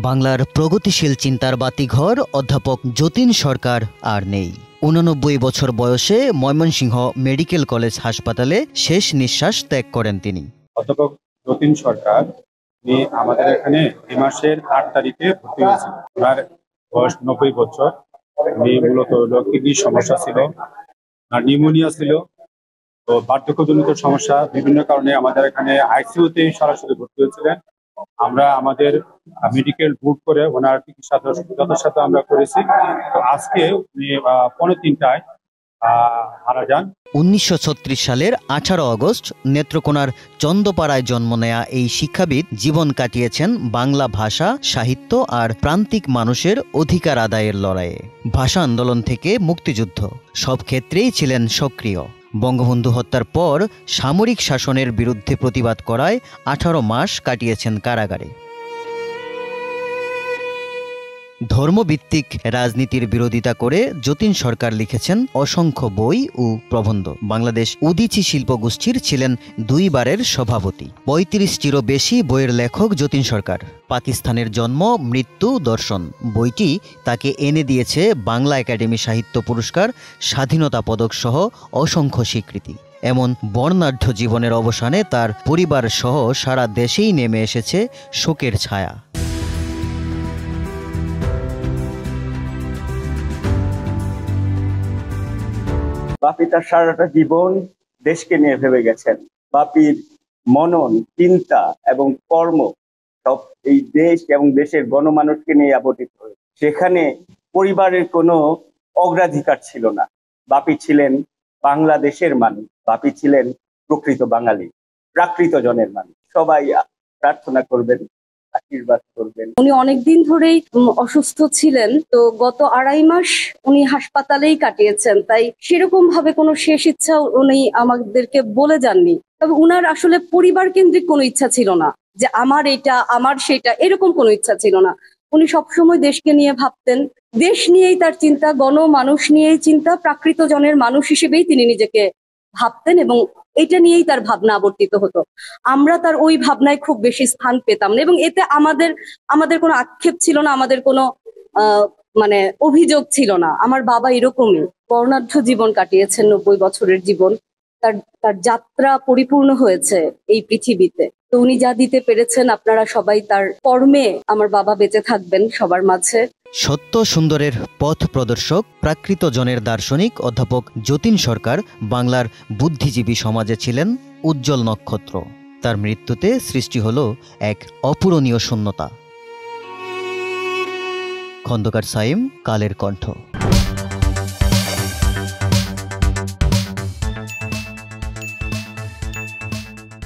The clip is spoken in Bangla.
বাংলার প্রগতিশীল চিন্তার বাতিঘর অধ্যাপক যতীন সরকার আর নেই। ৮৯ বছর বয়সে ময়মনসিংহ মেডিকেল কলেজ হাসপাতালে শেষ নিঃশ্বাস ত্যাগ করেন তিনি। অধ্যাপক যতীন সরকার আমাদের এখানে এই মাসের ৮ তারিখে ভর্তি হয়েছিল। ওনার বয়স ৯০ বছর। উনি মূলত কিডনির সমস্যা ছিল, নিউমোনিয়া ছিল, তো বার্ধক্যজনিত সমস্যা বিভিন্ন কারণে আমাদের এখানে আইসিইউতে সরাসরি ভর্তি হয়েছিলেন। আমরা আমাদের মেডিকেল বুক করে ওনার চিকিৎসা যথাসাধ্য আমরা করেছি। তো আজকে উনি ৩:৩০টায় মারা যান। ১৯৩৬ সালের ১৮ আগস্ট নেত্রকোনার চন্দপাড়ায় জন্ম নেয়া এই শিক্ষাবিদ জীবন কাটিয়েছেন বাংলা ভাষা, সাহিত্য আর প্রান্তিক মানুষের অধিকার আদায়ের লড়াইয়ে। ভাষা আন্দোলন থেকে মুক্তিযুদ্ধ, সব ক্ষেত্রেই ছিলেন সক্রিয়। বঙ্গবন্ধু হত্যার পর সামরিক শাসনের বিরুদ্ধে প্রতিবাদ করায় ১৮ মাস কাটিয়েছেন কারাগারে। ধর্মভিত্তিক রাজনীতির বিরোধিতা করে যতীন সরকার লিখেছেন অসংখ্য বই ও প্রবন্ধ। বাংলাদেশ উদীচী শিল্পগোষ্ঠীর ছিলেন 2 বারের সভাপতি। ৩৫টিরও বেশি বইয়ের লেখক যতীন সরকার। পাকিস্তানের জন্ম, মৃত্যু, দর্শন বইটি তাকে এনে দিয়েছে বাংলা একাডেমি সাহিত্য পুরস্কার, স্বাধীনতা পদক সহ অসংখ্য স্বীকৃতি। এমন বর্ণাঢ্য জীবনের অবসানে তার পরিবার সহ সারা দেশেই নেমে এসেছে শোকের ছায়া। বাপি তার সারাটা জীবন দেশকে নিয়ে ভেবে গেছেন। বাপির মনন, চিন্তা এবং কর্ম সব এই দেশ এবং দেশের গণমানুষকে নিয়ে আবর্তিত হয়েছে। সেখানে পরিবারের কোনো অগ্রাধিকার ছিল না। বাপি ছিলেন বাংলাদেশের মানুষ, বাপি ছিলেন প্রকৃত বাঙালি, প্রাকৃত জনের মানুষ। সবাই প্রার্থনা করবেন, আশীর্বাদ করবেন। উনি অনেকদিন ধরেই অসুস্থ ছিলেন, তো গত 2.5 মাস উনি হাসপাতালেই কাটিয়েছেন। তাই সেরকম ভাবে কোনো শেষ ইচ্ছা উনি আমাদেরকে বলে যাননি। তবে উনার আসলে পরিবার কেন্দ্রিক কোনো ইচ্ছা ছিল না যে আমার এটা, আমার সেটা, এরকম কোনো ইচ্ছা ছিল না। উনি সবসময় দেশকে নিয়ে ভাবতেন, দেশ নিয়েই তার চিন্তা, গণমানুষ নিয়েই চিন্তা, প্রাকৃত জনের মানুষ হিসেবেই তিনি নিজেকে ভাবতেন এবং এটা নিয়েই তার ভাবনা আবর্তিত হতো। আমরা তার ওই ভাবনায় খুব বেশি স্থান পেতাম না এবং এতে আমাদের কোনো আক্ষেপ ছিল না, আমাদের কোনো অভিযোগ ছিল না। আমার বাবা এরকমই বর্ণাঢ্য জীবন কাটিয়েছেন, 90 বছরের জীবন। তার যাত্রা পরিপূর্ণ হয়েছে এই পৃথিবীতে। তো উনি যা দিতে পেরেছেন, আপনারা সবাই তার কর্মে আমার বাবা বেঁচে থাকবেন সবার মাঝে। সত্য সুন্দরের পথ প্রদর্শক, প্রাকৃত জনের দার্শনিক অধ্যাপক যতীন সরকার বাংলার বুদ্ধিজীবী সমাজে ছিলেন উজ্জ্বল নক্ষত্র। তার মৃত্যুতে সৃষ্টি হল এক অপূরণীয় শূন্যতা। খন্দকার সাইম, কালের কণ্ঠ।